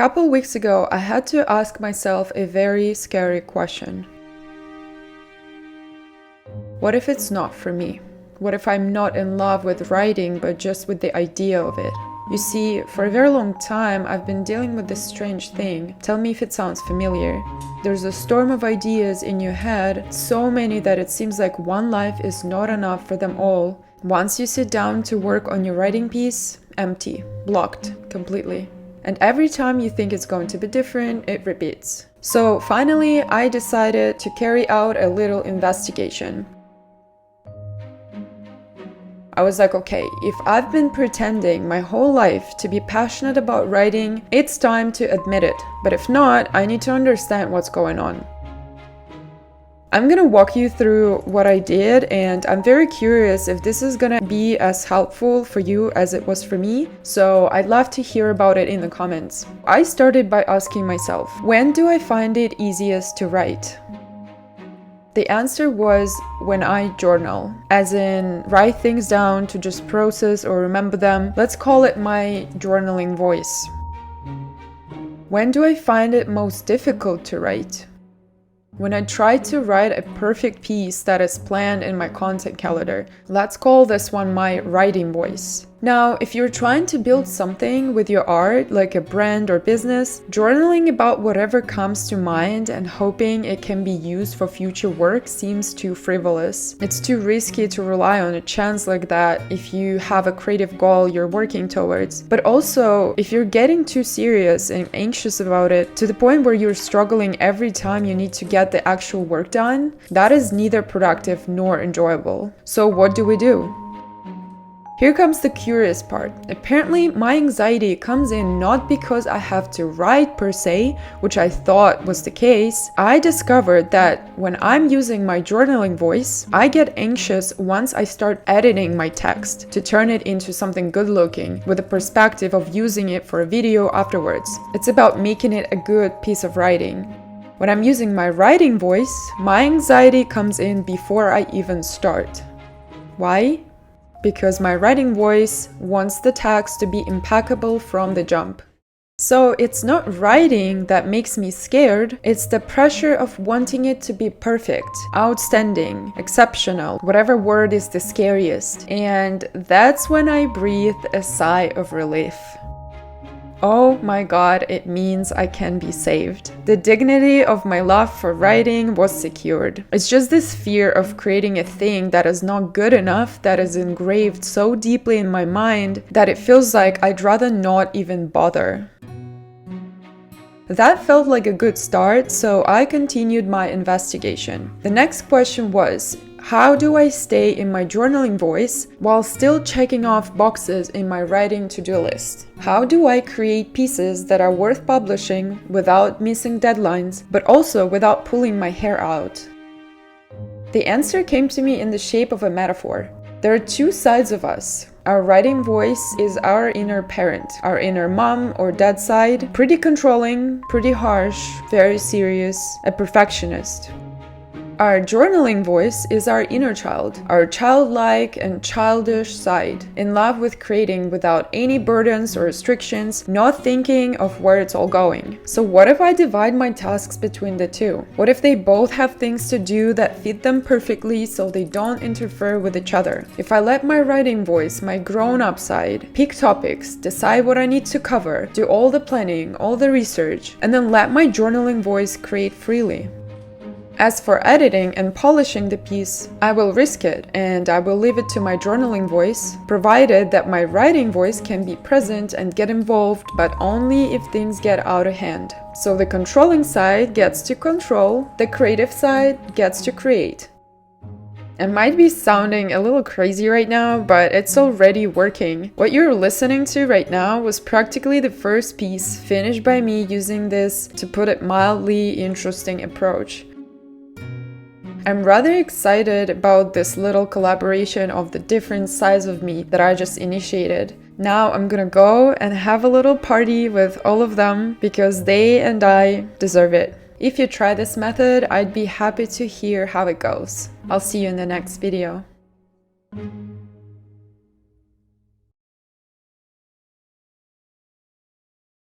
Couple weeks ago, I had to ask myself a very scary question. What if it's not for me? What if I'm not in love with writing, but just with the idea of it? You see, for a very long time, I've been dealing with this strange thing. Tell me if it sounds familiar. There's a storm of ideas in your head, so many that it seems like one life is not enough for them all. Once you sit down to work on your writing piece, empty, blocked completely. And every time you think it's going to be different, it repeats. So finally, I decided to carry out a little investigation. I was like, okay, if I've been pretending my whole life to be passionate about writing, it's time to admit it. But if not, I need to understand what's going on. I'm gonna walk you through what I did, and I'm very curious if this is gonna be as helpful for you as it was for me, so I'd love to hear about it in the comments. I started by asking myself, when do I find it easiest to write? The answer was when I journal, as in write things down to just process or remember them. Let's call it my journaling voice. When do I find it most difficult to write? When I try to write a perfect piece that is planned in my content calendar. Let's call this one my writing voice. Now, if you're trying to build something with your art, like a brand or business, journaling about whatever comes to mind and hoping it can be used for future work seems too frivolous. It's too risky to rely on a chance like that if you have a creative goal you're working towards. But also, if you're getting too serious and anxious about it to the point where you're struggling every time you need to get the actual work done, that is neither productive nor enjoyable. So what do we do? Here comes the curious part. Apparently, my anxiety comes in not because I have to write per se, which I thought was the case. I discovered that when I'm using my journaling voice, I get anxious once I start editing my text to turn it into something good looking, with the perspective of using it for a video afterwards. It's about making it a good piece of writing. When I'm using my writing voice, my anxiety comes in before I even start. Why? Because my writing voice wants the text to be impeccable from the jump. So it's not writing that makes me scared, it's the pressure of wanting it to be perfect, outstanding, exceptional, whatever word is the scariest. And that's when I breathe a sigh of relief. Oh my god, it means I can be saved. The dignity of my love for writing was secured. It's just this fear of creating a thing that is not good enough that is engraved so deeply in my mind that it feels like I'd rather not even bother. That felt like a good start, so I continued my investigation. The next question was, how do I stay in my journaling voice while still checking off boxes in my writing to-do list? How do I create pieces that are worth publishing without missing deadlines, but also without pulling my hair out? The answer came to me in the shape of a metaphor. There are two sides of us. Our writing voice is our inner parent, our inner mom or dad side, pretty controlling, pretty harsh, very serious, a perfectionist. Our journaling voice is our inner child, our childlike and childish side, in love with creating without any burdens or restrictions, not thinking of where it's all going. So what if I divide my tasks between the two? What if they both have things to do that fit them perfectly so they don't interfere with each other? If I let my writing voice, my grown-up side, pick topics, decide what I need to cover, do all the planning, all the research, and then let my journaling voice create freely. As for editing and polishing the piece, I will risk it and I will leave it to my journaling voice, provided that my writing voice can be present and get involved, but only if things get out of hand. So the controlling side gets to control, the creative side gets to create. It might be sounding a little crazy right now, but it's already working. What you're listening to right now was practically the first piece finished by me using this, to put it mildly, interesting approach. I'm rather excited about this little collaboration of the different sides of me that I just initiated. Now I'm gonna go and have a little party with all of them because they and I deserve it. If you try this method, I'd be happy to hear how it goes. I'll see you in the next video.